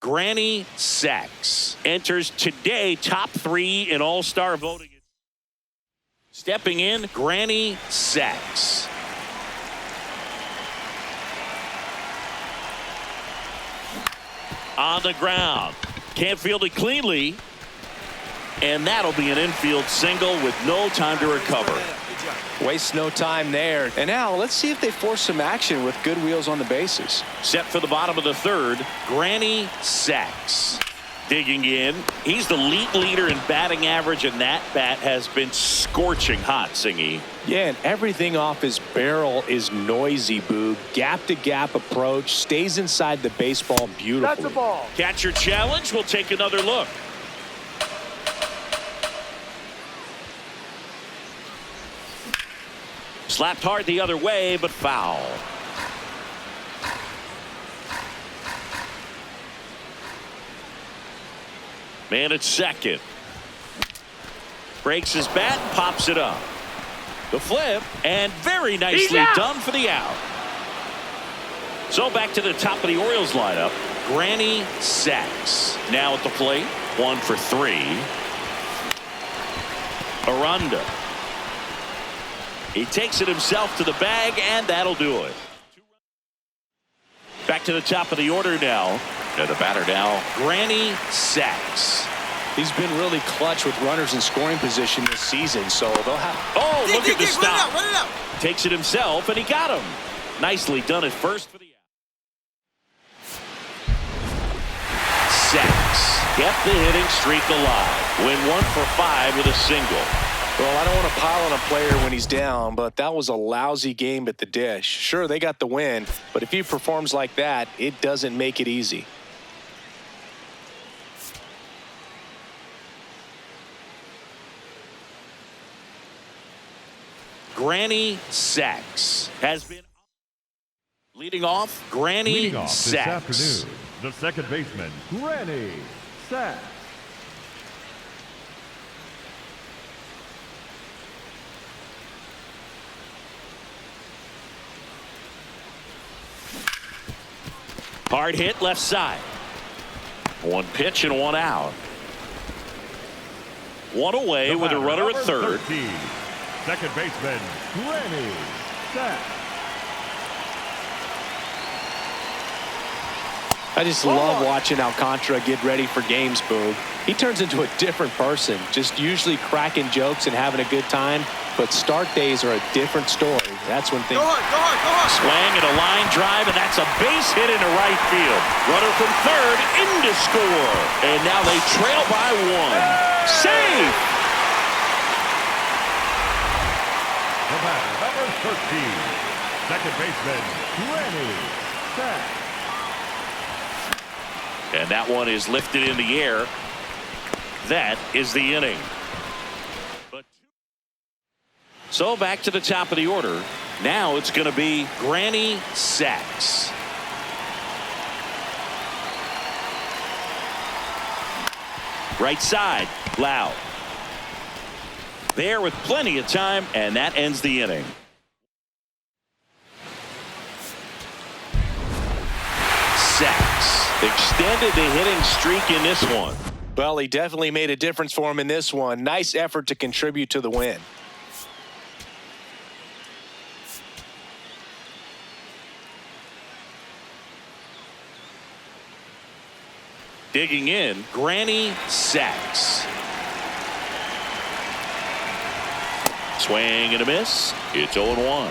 Granny Sachs enters today top 3 in all-star voting. Stepping in, Granny Sachs. On the ground. Can't field it cleanly. And that'll be an infield single with no time to recover. Waste no time there. And now let's see if they force some action with good wheels on the bases. Set for the bottom of the third, Granny Sachs. Digging in. He's the league leader in batting average, and that bat has been scorching hot, Singy. Yeah, and everything off his barrel is noisy, Boog. Gap-to-gap approach, stays inside the baseball beautifully. That's a ball. Catcher challenge. We'll take another look. Slapped hard the other way, but foul. Man at second. Breaks his bat, pops it up. The flip, and very nicely done for the out. So back to the top of the Orioles lineup. Granny Sachs now at the plate. 1 for 3. Aranda. He takes it himself to the bag, and that'll do it. Back to the top of the order now. And the batter now, Granny Sachs. He's been really clutch with runners in scoring position this season, so they'll have... Oh, look at the stop. Run it out. Takes it himself, and he got him. Nicely done at first for the out. Sachs kept the hitting streak alive. Win 1 for 5 with a single. Well, I don't want to pile on a player when he's down, but that was a lousy game at the dish. Sure, they got the win, but if he performs like that, it doesn't make it easy. Granny Sachs has been leading off. Granny Sachs. This afternoon, the second baseman, Granny Sachs. Hard hit left side. 1 pitch and 1 out. 1 away with a runner at third. 13, second baseman, Granny Sachs. I just love watching Alcantara get ready for games, Boog. He turns into a different person, just usually cracking jokes and having a good time. But start days are a different story. That's when things... Go hard. Swing and a line drive, and that's a base hit into right field. Runner from third in to score. And now they trail by 1. Safe! The batter, number 13, second baseman, Granny Sachs. And that one is lifted in the air. That is the inning. So back to the top of the order. Now it's going to be Granny Sachs. Right side, Loud. There with plenty of time, and that ends the inning. Sachs extended the hitting streak in this one. Well, he definitely made a difference for him in this one. Nice effort to contribute to the win. Digging in, Granny Sachs. Swing and a miss. It's 0-1.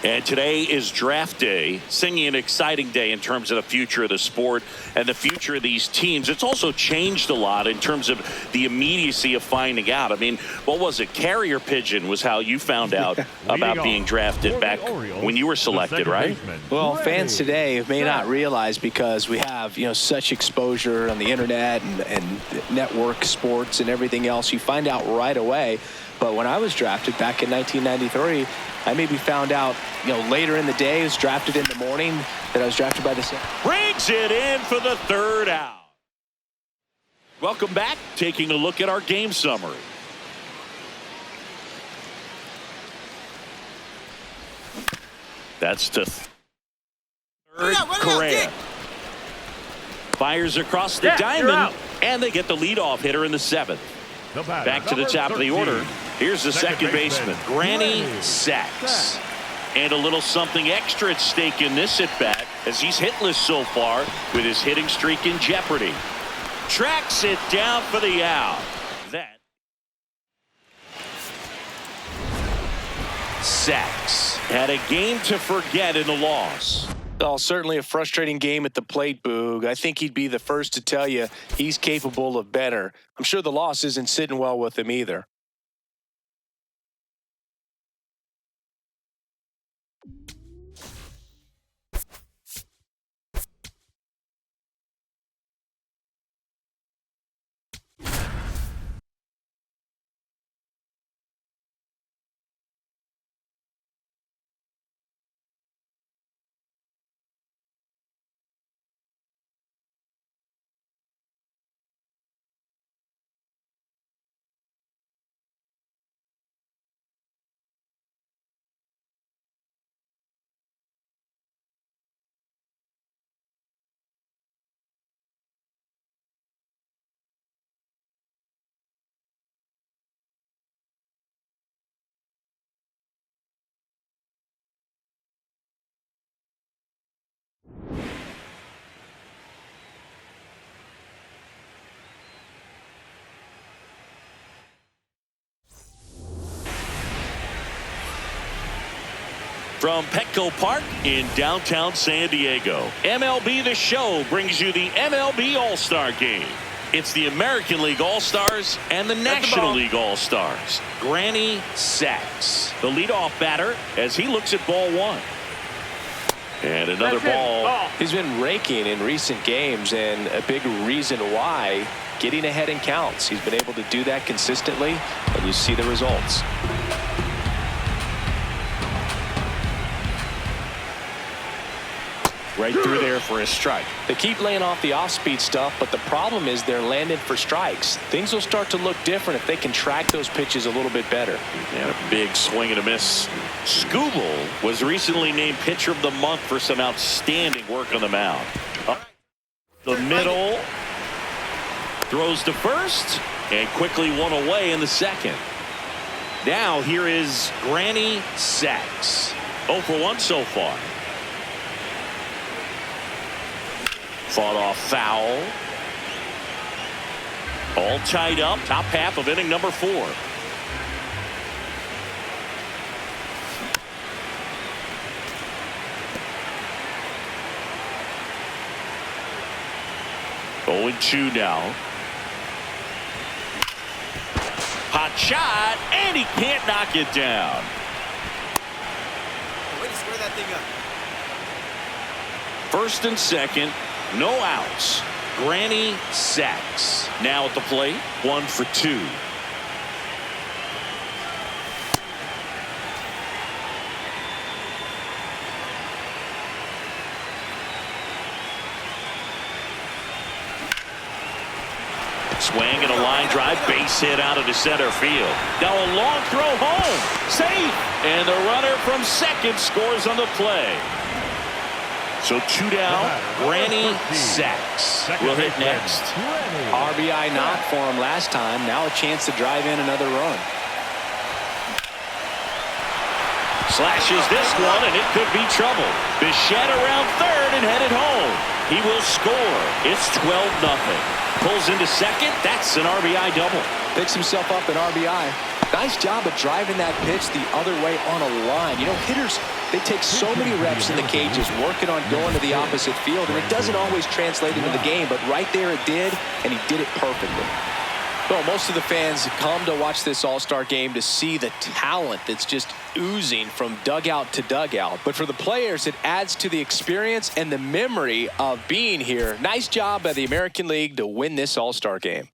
And today is draft day, singing an exciting day in terms of the future of the sport and the future of these teams. It's also changed a lot in terms of the immediacy of finding out. I mean, what was it? Carrier pigeon was how you found out about being drafted back when you were selected, right? Well, fans today may not realize, because we have, such exposure on the internet and network sports and everything else. You find out right away. But when I was drafted back in 1993, I maybe found out, later in the day. I was drafted in the morning that I was drafted by the Saints. Brings it in for the third out. Welcome back. Taking a look at our game summary. That's to third, Correa. Fires across the diamond, and they get the leadoff hitter in the 7th. Back to the top of the order. Here's the second baseman, Granny Sachs. And a little something extra at stake in this at-bat, as he's hitless so far with his hitting streak in jeopardy. Tracks it down for the out. That Sachs had a game to forget in the loss. Oh, certainly a frustrating game at the plate, Boog. I think he'd be the first to tell you he's capable of better. I'm sure the loss isn't sitting well with him either. From Petco Park in downtown San Diego, MLB The Show brings you the MLB All-Star Game. It's the American League All-Stars and the National League All-Stars. Granny Sachs, the leadoff batter, as he looks at ball one. And another ball. He's been raking in recent games, and a big reason why, getting ahead in counts. He's been able to do that consistently, and you see the results. Right through there for a strike. They keep laying off the off-speed stuff, but the problem is they're landing for strikes. Things will start to look different if they can track those pitches a little bit better. And a big swing and a miss. Scooble was recently named Pitcher of the Month for some outstanding work on the mound. Up the middle. Throws to first, and quickly one away in the second. Now here is Granny Sachs. 0 for 1 so far. Fought off foul. All tied up. Top half of inning number 4. Oh, and 2 now. Hot shot, and he can't knock it down. Way to square that thing up. First and second. No outs. Granny Sachs now at the plate. 1 for 2. Swing and a line drive, base hit out into center field. Now a long throw home. Safe. And the runner from second scores on the play. So 2 down. Granny Sachs will hit next. RBI knock for him last time. Now a chance to drive in another run. Slashes this one, and it could be trouble. Bichette around third and headed home. He will score. It's 12-0. Pulls into second. That's an RBI double. Picks himself up an RBI. Nice job of driving that pitch the other way on a line. You know, hitters, they take so many reps in the cages working on going to the opposite field, and it doesn't always translate into the game, but right there it did, and he did it perfectly. Well, most of the fans come to watch this All-Star game to see the talent that's just oozing from dugout to dugout. But for the players, it adds to the experience and the memory of being here. Nice job by the American League to win this All-Star game.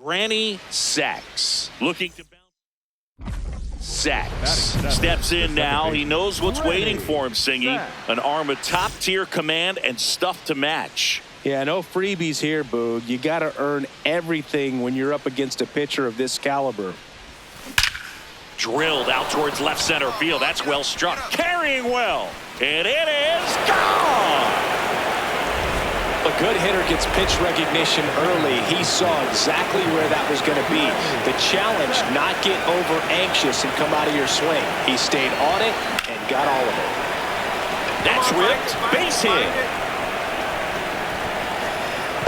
Granny Sachs looking to bounce. Sachs steps in now. He knows what's waiting for him, Singy. An arm of top-tier command and stuff to match. Yeah, no freebies here, Boog. You got to earn everything when you're up against a pitcher of this caliber. Drilled out towards left center field. That's well struck. Carrying well. And it is gone. A good hitter gets pitch recognition early. He saw exactly where that was going to be. The challenge, not get over anxious and come out of your swing. He stayed on it and got all of it. That's ripped. Base hit.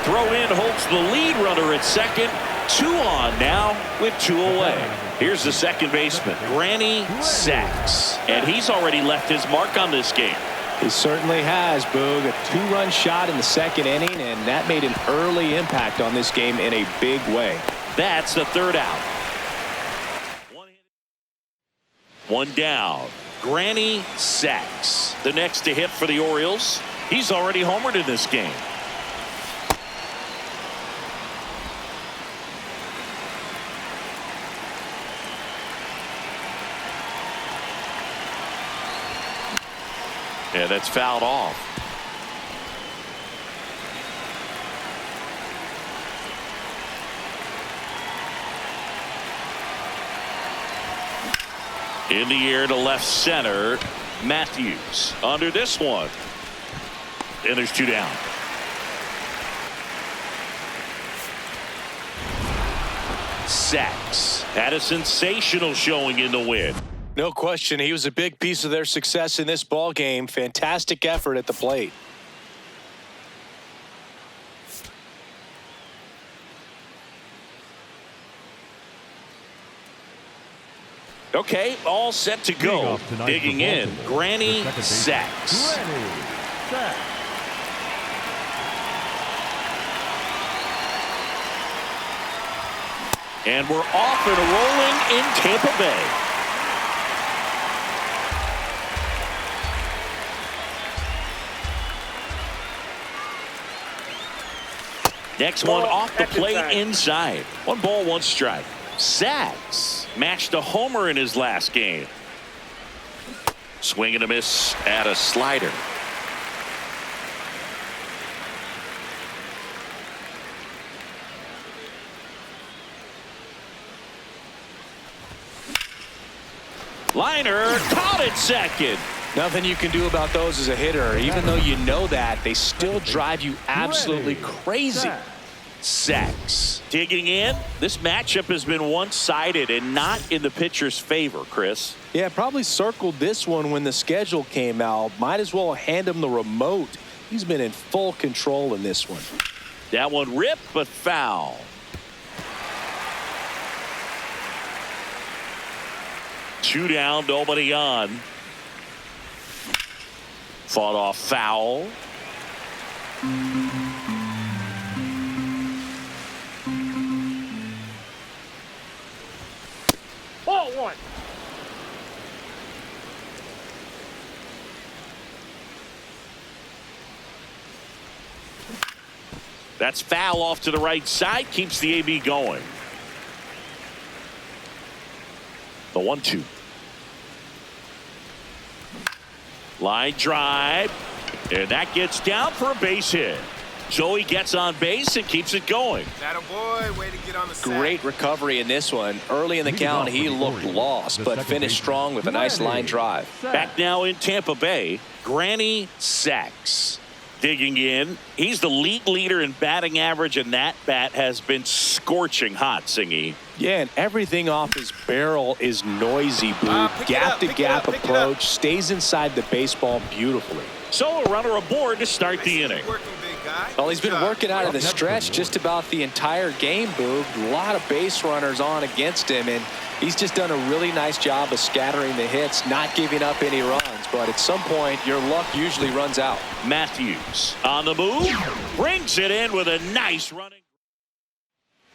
Throw in holds the lead runner at second. 2 on now with 2 away. Here's the second baseman, Granny Sachs. And he's already left his mark on this game. He certainly has, Boog. A 2-run shot in the second inning, and that made an early impact on this game in a big way. That's the third out. 1 down. Granny Sachs, the next to hit for the Orioles. He's already homered in this game. Yeah, that's fouled off. In the air to left center. Matthews under this one. And there's 2 down. Sachs had a sensational showing in the win. No question, he was a big piece of their success in this ball game. Fantastic effort at the plate. Okay, all set to go. Digging in, Granny Sachs. And we're off and rolling in Tampa Bay. Next one off the plate inside. 1 ball, 1 strike. Sachs matched a homer in his last game. Swing and a miss at a slider. Liner caught it second. Nothing you can do about those as a hitter. Even though you know that, they still drive you absolutely crazy. Sachs digging in. This matchup has been one-sided and not in the pitcher's favor, Chris. Yeah, probably circled this one when the schedule came out. Might as well hand him the remote. He's been in full control in this one. That one ripped, but foul. Two down, nobody on. Fought off foul. Ball 1. That's foul off to the right side. Keeps the AB going. The 1-2. Line drive. And that gets down for a base hit. Joey gets on base and keeps it going. That a boy, way to get on the sack. Great recovery in this one. Early in the count, he looked lost, but finished strong with a nice line drive. Back now in Tampa Bay, Granny Sachs digging in. He's the league leader in batting average, and that bat has been scorching hot, Singy. Yeah, and everything off his barrel is noisy, Blue. Gap-to-gap approach, stays inside the baseball beautifully. So a runner aboard to start the inning. Well, he's been working out of the stretch just about the entire game, Boog. A lot of base runners on against him, and he's just done a really nice job of scattering the hits, not giving up any runs. But at some point, your luck usually runs out. Matthews on the move, brings it in with a nice running.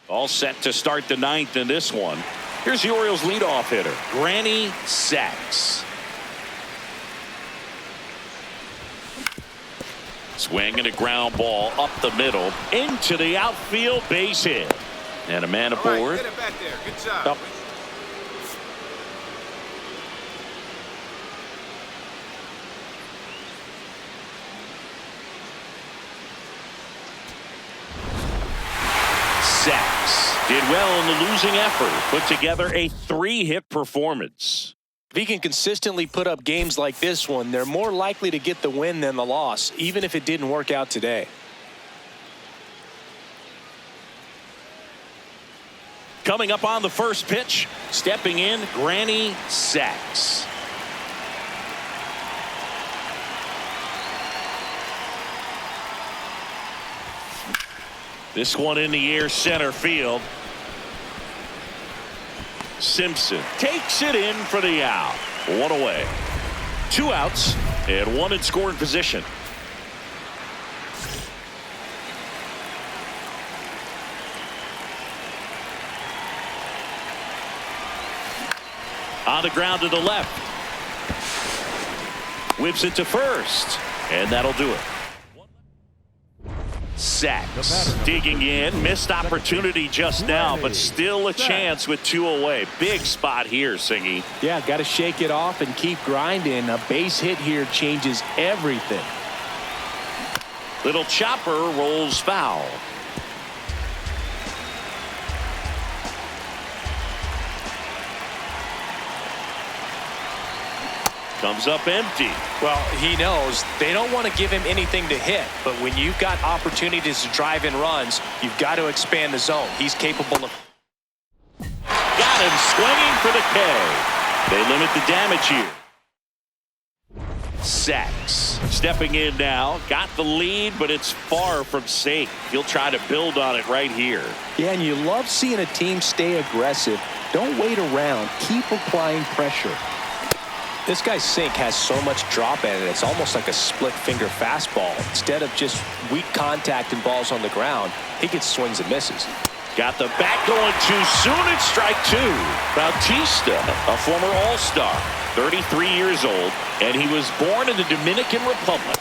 All set to start the ninth in this one. Here's the Orioles leadoff hitter, Granny Sachs. Swing and a ground ball up the middle into the outfield, base hit. And a man All right, aboard. get it back there. Good job. Oh. Sacks. Did well in the losing effort. Put together a 3-hit performance. If he can consistently put up games like this one, they're more likely to get the win than the loss, even if it didn't work out today. Coming up on the first pitch, stepping in, Granny Sacks. This one in the air, center field. Simpson takes it in for the out. 1 away. 2 outs and 1 in scoring position. On the ground to the left. Whips it to first. And that'll do it. Sacks digging in. Missed opportunity just now, but still a chance with 2 away. Big spot here, Singy. Yeah, got to shake it off and keep grinding. A base hit here changes everything. Little chopper rolls foul. Comes up empty. Well, he knows they don't want to give him anything to hit, but when you've got opportunities to drive in runs, you've got to expand the zone. He's capable of. Got him swinging for the K. They limit the damage here. Sacks stepping in now. Got the lead, but it's far from safe. He'll try to build on it right here. Yeah, and you love seeing a team stay aggressive. Don't wait around. Keep applying pressure. This guy's sink has so much drop in it, it's almost like a split finger fastball. Instead of just weak contact and balls on the ground, he gets swings and misses. Got the bat going too soon. It's strike 2. Bautista, a former All-Star, 33 years old, and he was born in the Dominican Republic.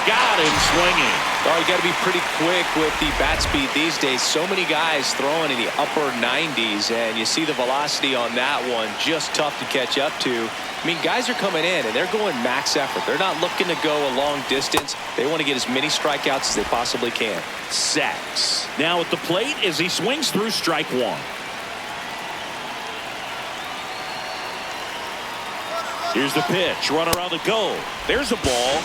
Got him swinging. Oh, you got to be pretty quick with the bat speed these days. So many guys throwing in the upper 90s, and you see the velocity on that one. Just tough to catch up to. I mean, guys are coming in, and they're going max effort. They're not looking to go a long distance. They want to get as many strikeouts as they possibly can. Sacks. Now at the plate as he swings through strike 1. Here's the pitch. Run around the goal. There's a ball.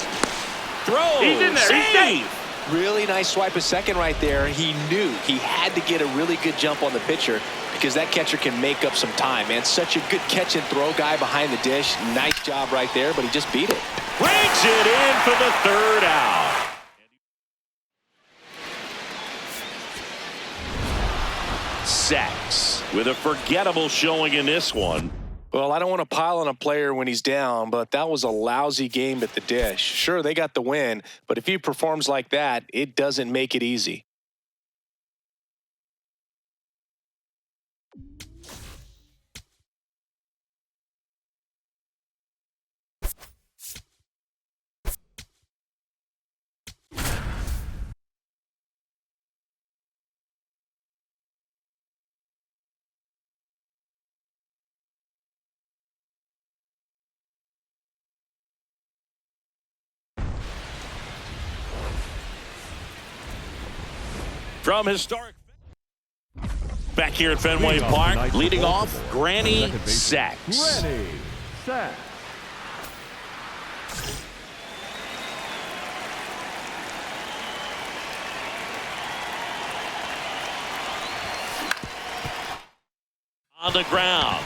Throw. He's in there. He's Save. Really nice swipe a second right there. He knew he had to get a really good jump on the pitcher because that catcher can make up some time, man. Such a good catch and throw guy behind the dish. Nice job right there, but he just beat it. Brings it in for the 3rd out. Sacks with a forgettable showing in this one. Well, I don't want to pile on a player when he's down, but that was a lousy game at the dish. Sure, they got the win, but if he performs like that, it doesn't make it easy. From historic back here at Fenway Park, leading off, Granny Sacks. Granny Sacks. On the ground.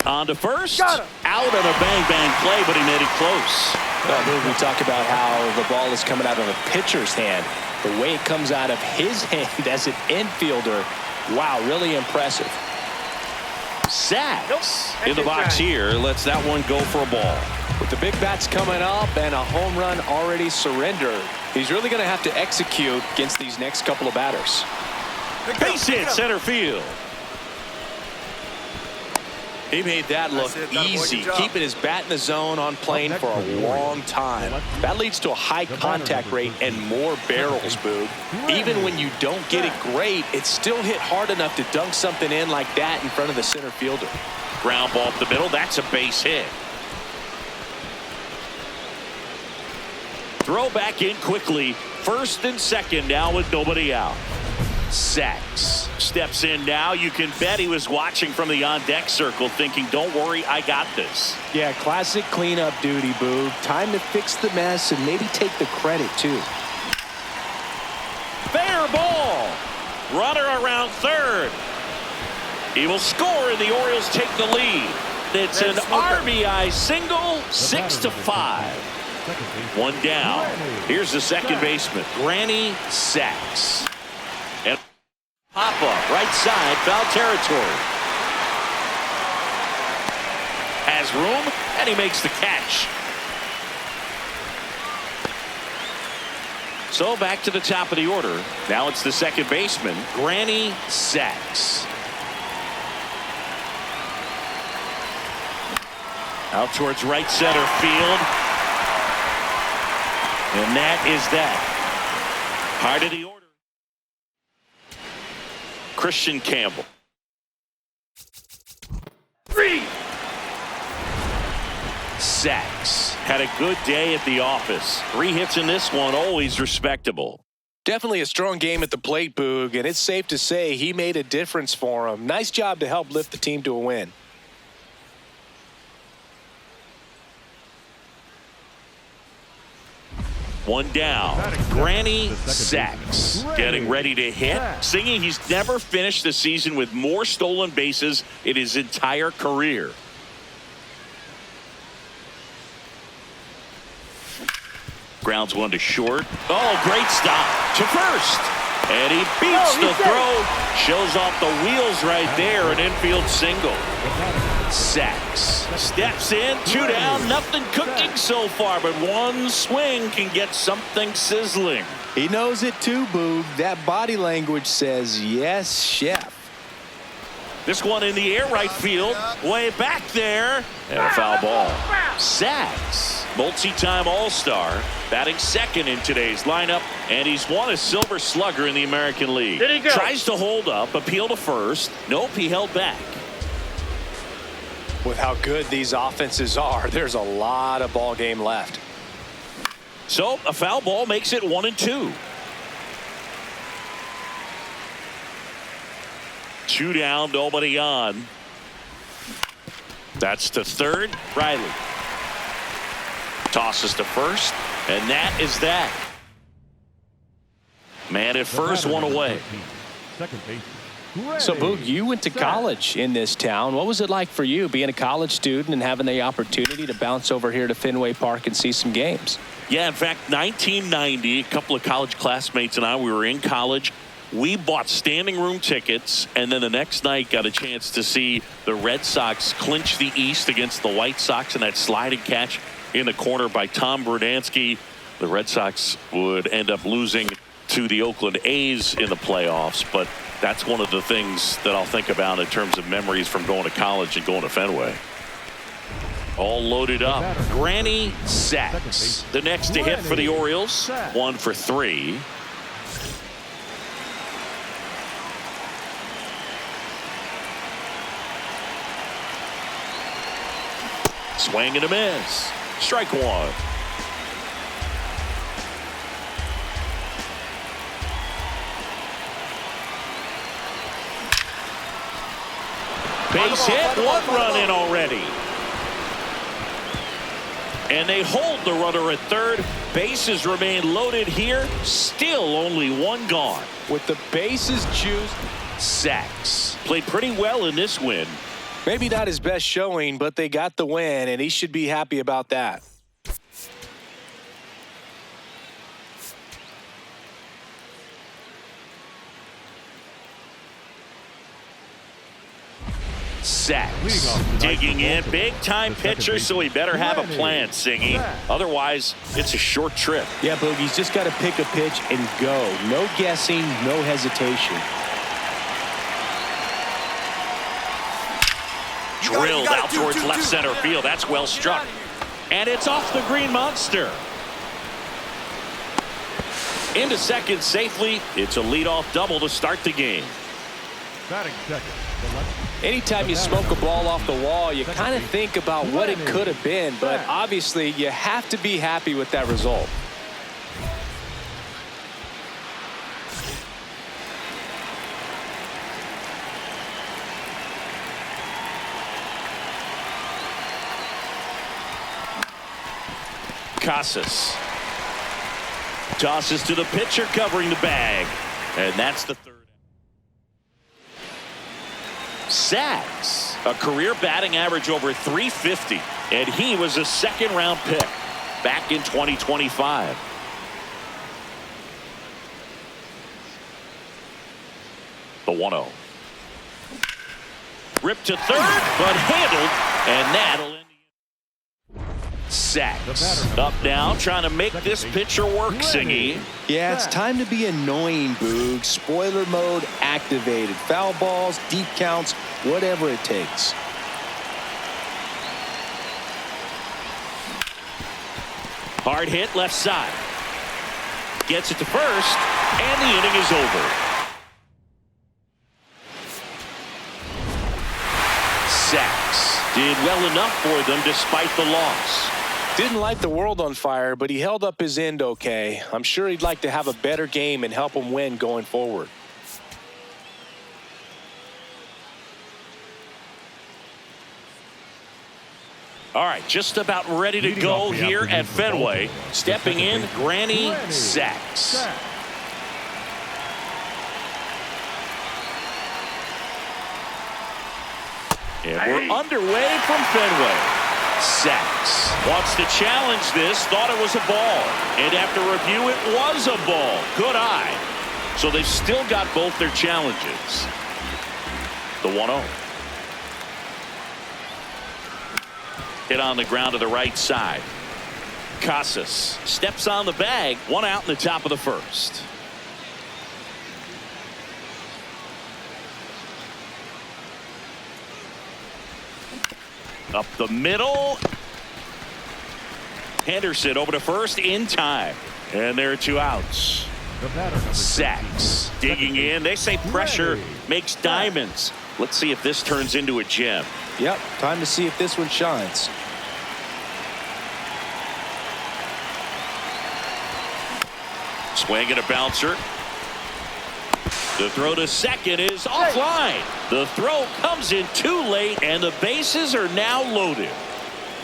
On to first. Got him. Out on a bang-bang play, but he made it close. Well, we talk about how the ball is coming out of a pitcher's hand. The way it comes out of his hand as an infielder, wow, really impressive. Sacks in the box here. Lets that one go for a ball. With the big bats coming up and a home run already surrendered, he's really going to have to execute against these next couple of batters. Base hit, center field. He made that look easy, keeping his bat in the zone on plane for a long time. That leads to a high contact rate and more barrels, Boog. Even when you don't get it great, it's still hit hard enough to dunk something in like that in front of the center fielder. Ground ball up the middle. That's a base hit. Throw back in quickly. First and second now with nobody out. Sacks. Steps in now. You can bet he was watching from the on-deck circle thinking, don't worry, I got this. Yeah, classic cleanup duty, Boog. Time to fix the mess and maybe take the credit, too. Fair ball. Runner around third. He will score, and the Orioles take the lead. It's an RBI single, 6-5. One down. Here's the second baseman, Granny Sacks. And pop up, right side, foul territory. Has room, and he makes the catch. So back to the top of the order. Now it's the second baseman, Granny Sacks. Out towards right center field. And that is that. Heart of the order. Christian Campbell. 3. Sacks. Had a good day at the office. 3 hits in this one, always respectable. Definitely a strong game at the plate, Boog, and it's safe to say he made a difference for him. Nice job to help lift the team to a win. One down. Granny Sacks getting ready to hit. Singing he's never finished the season with more stolen bases in his entire career. Grounds one to short. Oh, great stop to first. And he beats the throw. Shows off the wheels right there. An infield single. Sacks steps in, 2 down, nothing cooking so far, but one swing can get something sizzling. He knows it too, Boog. That body language says, yes, chef. This one in the air right field, way back there, and a foul ball. Sacks, multi-time All-Star, batting second in today's lineup, and he's won a Silver Slugger in the American League. Did he go? Tries to hold up, appeal to first. Nope, he held back. With how good these offenses are, there's a lot of ball game left. So a foul ball makes it 1-2. 2 down, nobody on. That's to third. Riley tosses to first, and that is that. Man at first, one away. Second base. So, Boog, you went to college in this town. What was it like for you being a college student and having the opportunity to bounce over here to Fenway Park and see some games? Yeah, in fact, 1990, a couple of college classmates and I, we were in college. We bought standing room tickets, and then the next night got a chance to see the Red Sox clinch the East against the White Sox in that sliding catch in the corner by Tom Brudansky. The Red Sox would end up losing to the Oakland A's in the playoffs, but that's one of the things that I'll think about in terms of memories from going to college and going to Fenway. All loaded up. Granny Sacks, the next to hit for the Orioles. 1 for 3. Swing and a miss. Strike 1. Base hit, 1 run in already. And they hold the runner at third. Bases remain loaded here. Still only 1 gone. With the bases juiced, Sacks played pretty well in this win. maybe not his best showing, but they got the win, and he should be happy about that. Sacks digging in, big time pitcher, so he better have a plan, Singy. Otherwise, it's a short trip. Yeah, Boogie's just got to pick a pitch and go. No guessing, no hesitation. Drilled out towards left center field. That's well struck. And it's off the green monster. Into second safely. It's a leadoff double to start the game. Batting second. Anytime you smoke a ball off the wall, you kind of think about what it could have been, but obviously you have to be happy with that result. Casas tosses to the pitcher covering the bag, and that's the third. Sacks, a career batting average over 350, and he was a second-round pick back in 2025. The 1-0. Ripped to third, but handled, and that'll end. Sacks up now, trying to make this pitcher work, Singy. Yeah, it's time to be annoying, Boog. Spoiler mode activated. Foul balls, deep counts, whatever it takes. Hard hit left side. Gets it to first, and the inning is over. Sacks did well enough for them despite the loss. Didn't light the world on fire, but he held up his end okay. I'm sure he'd like to have a better game and help him win going forward. All right, just about ready to go here at Fenway. Stepping in, Granny Sacks. And we're underway from Fenway. Sacks wants to challenge this, thought it was a ball. And after review, it was a ball. Good eye. So they've still got both their challenges. The 1-0. Hit on the ground to the right side. Casas steps on the bag. One out in the top of the first. Up the middle. Henderson over to first in time. And there are two outs. Sacks digging in. They say pressure makes diamonds. Let's see if this turns into a gem. Yep, time to see if this one shines. Swing and a bouncer. The throw to second is offline. The throw comes in too late, and the bases are now loaded.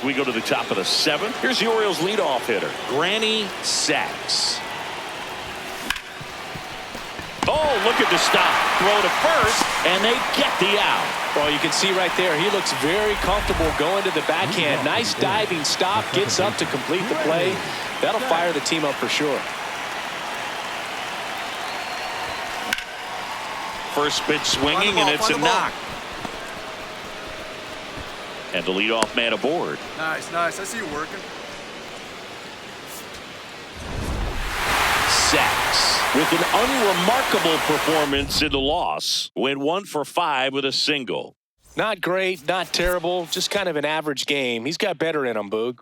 We go to the top of the seventh. Here's the Orioles leadoff hitter, Granny Sacks. Oh, look at the stop. Throw to first, and they get the out. Well, you can see right there, he looks very comfortable going to the backhand. Nice diving stop, gets up to complete the play. That'll fire the team up for sure. First pitch swinging, and it's a knock. And the leadoff man aboard. Nice, nice. I see you working. Sacks with an unremarkable performance in the loss. Went 1 for 5 with a single. Not great, not terrible, just kind of an average game. He's got better in him, Boog.